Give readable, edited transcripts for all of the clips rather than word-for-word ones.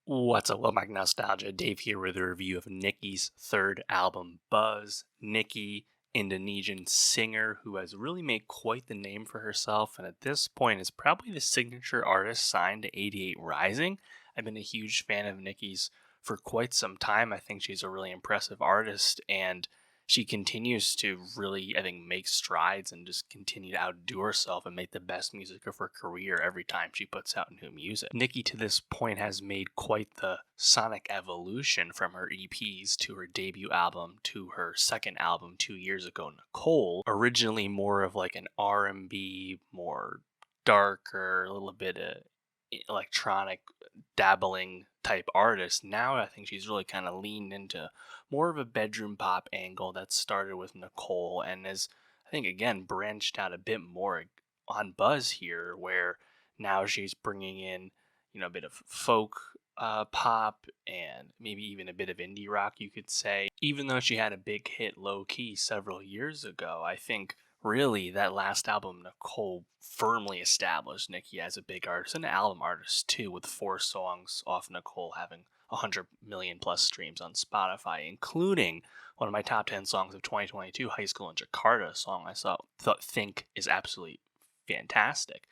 What's up, welcome back to Nostalgia. Dave here with a review of Niki's third album, Buzz. Niki, Indonesian singer who has really made quite the name for herself, and at this point is probably the signature artist signed to 88 Rising. I've been a huge fan of Niki's for quite some time. I think she's a really impressive artist, and she continues to really, I think, make strides and just continue to outdo herself and make the best music of her career every time she puts out new music. Niki, to this point, has made quite the sonic evolution from her EPs to her debut album to her second album 2 years ago, Nicole. Originally more of like an R&B, more darker, a little bit of electronic dabbling type artist. Now I think she's really kind of leaned into more of a bedroom pop angle that started with Nicole and is, I think, again, branched out a bit more on Buzz here, where now she's bringing in, a bit of folk pop and maybe even a bit of indie rock, you could say. Even though she had a big hit low key several years ago, I think really that last album, Nicole, firmly established Niki as a big artist and an album artist too, with 4 songs off Nicole having 100 million plus streams on Spotify, including one of my top 10 songs of 2022, High School in Jakarta, a song I think is absolutely fantastic.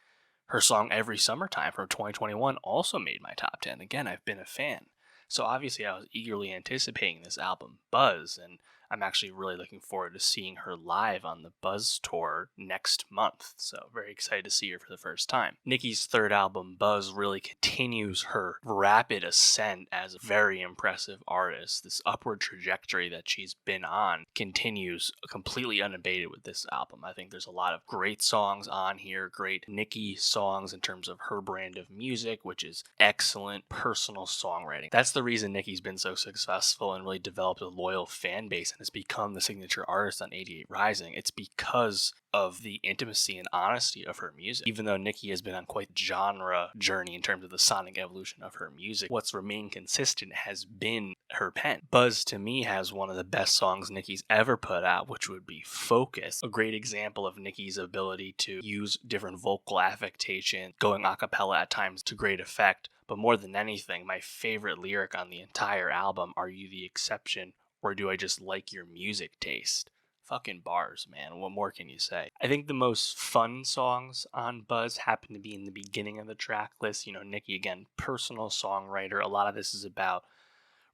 Her song Every Summertime from 2021 also made my top 10. Again, I've been a fan. So obviously I was eagerly anticipating this album, Buzz, and I'm actually really looking forward to seeing her live on the Buzz tour next month. So very excited to see her for the first time. Niki's third album, Buzz, really continues her rapid ascent as a very impressive artist. This upward trajectory that she's been on continues completely unabated with this album. I think there's a lot of great songs on here, great Niki songs in terms of her brand of music, which is excellent personal songwriting. That's the reason Niki's been so successful and really developed a loyal fan base and has become the signature artist on 88 Rising. It's because of the intimacy and honesty of her music. Even though Niki has been on quite a genre journey in terms of the sonic evolution of her music, what's remained consistent has been her pen. Buzz, to me, has one of the best songs Niki's ever put out, which would be Focus. A great example of Niki's ability to use different vocal affectation, going a cappella at times to great effect. But more than anything, my favorite lyric on the entire album, "Are you the exception, or do I just like your music taste?" Fucking bars, man. What more can you say? I think the most fun songs on Buzz happen to be in the beginning of the track list. Niki, again, personal songwriter. A lot of this is about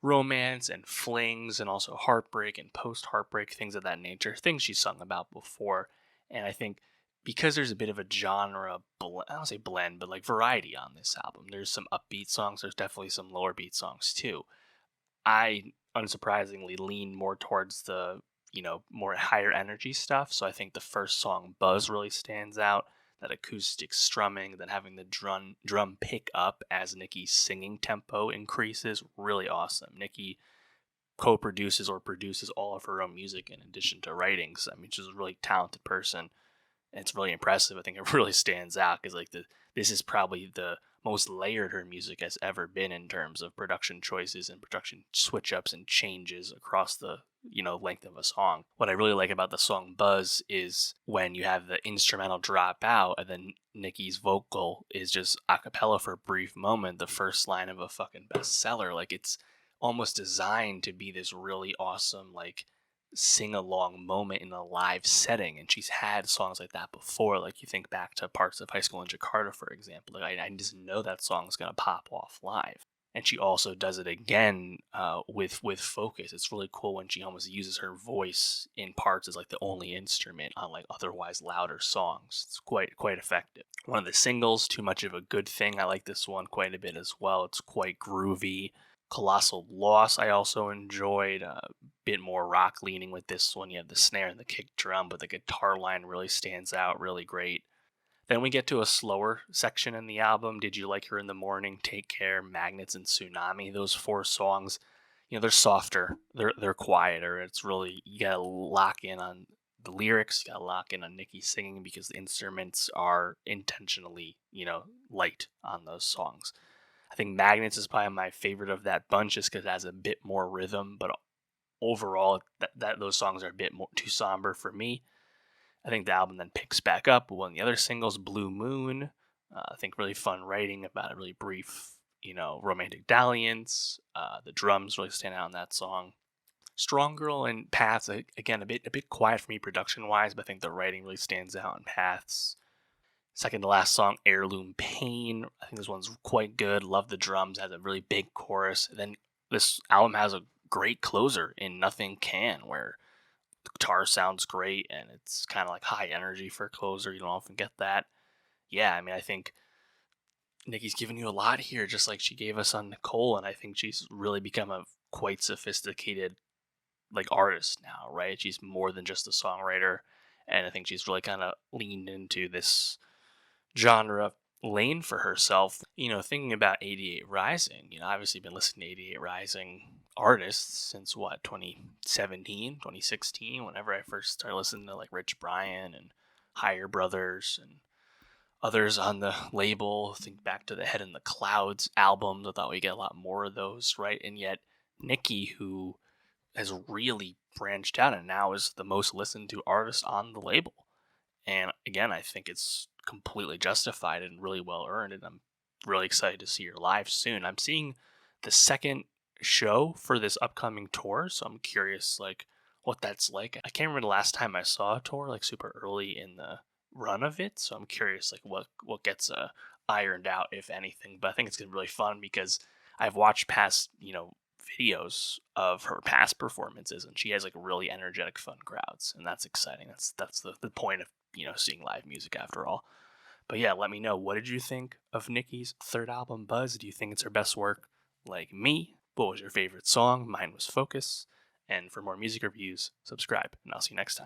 romance and flings and also heartbreak and post-heartbreak, things of that nature, things she's sung about before. And I think because there's a bit of a genre, I don't say blend, but like variety on this album. There's some upbeat songs. There's definitely some lower beat songs too. I unsurprisingly lean more towards the, more higher energy stuff. So I think the first song, Buzz, really stands out. That acoustic strumming, then having the drum pick up as Niki's singing tempo increases, really awesome. Niki co-produces or produces all of her own music in addition to writings. I mean, she's a really talented person. And it's really impressive. I think it really stands out because this is probably the most layered her music has ever been in terms of production choices and production switch ups and changes across the length of a song. What I really like about the song Buzz is when you have the instrumental drop out and then Niki's vocal is just a cappella for a brief moment, the first line of a fucking bestseller. Like, it's almost designed to be this really awesome, like, sing along moment in a live setting, and she's had songs like that before. Like, you think back to parts of High School in Jakarta, for example. Like, I just know that song's gonna pop off live. And she also does it again with Focus. It's really cool when she almost uses her voice in parts as like the only instrument on like otherwise louder songs. It's quite effective. One of the singles, Too Much of a Good Thing. I like this one quite a bit as well. It's quite groovy. Colossal Loss I also enjoyed. A bit more rock leaning with this one. You have the snare and the kick drum, but the guitar line really stands out, really great. Then we get to a slower section in the album. Did You Like Her in the Morning, Take Care, Magnets, and Tsunami. Those 4 songs, they're softer. They're quieter. It's really, you gotta lock in on the lyrics. You gotta lock in on Niki singing because the instruments are intentionally, light on those songs. I think Magnets is probably my favorite of that bunch just because it has a bit more rhythm, but overall, that those songs are a bit more too somber for me. I think the album then picks back up with one of the other singles, Blue Moon. I think really fun writing about a really brief Romantic Dalliance. The drums really stand out in that song. Strong Girl and Paths, again, a bit quiet for me production wise, but I think the writing really stands out in Paths. Second to last song, Heirloom Pain. I think this one's quite good. Love the drums, has a really big chorus. And then this album has a great closer in Nothing Can, where the guitar sounds great and it's kind of like high energy for a closer. You don't often get that. Yeah, I mean, I think Nikki's given you a lot here, just like she gave us on Nicole, and I think she's really become a quite sophisticated artist now, right? She's more than just a songwriter, and I think she's really kind of leaned into this genre lane for herself. Thinking about 88 Rising, obviously been listening to 88 Rising artists since what, 2017, 2016, whenever I first started listening to like Rich Brian and Higher Brothers and others on the label. Think back to the Head in the Clouds albums. I thought we get a lot more of those, right? And yet Niki, who has really branched out and now is the most listened to artist on the label. And again, I think it's completely justified and really well earned. And I'm really excited to see her live soon. I'm seeing the second show for this upcoming tour, so I'm curious what that's like. I can't remember the last time I saw a tour super early in the run of it, so I'm curious what gets ironed out, if anything. But I think it's gonna be really fun because I've watched past videos of her past performances, and she has really energetic, fun crowds, and that's exciting. That's the point of seeing live music after all. But yeah, let me know, what did you think of Niki's third album, Buzz? Do you think it's her best work? Like me, what was your favorite song? Mine was Focus. And for more music reviews, subscribe, and I'll see you next time.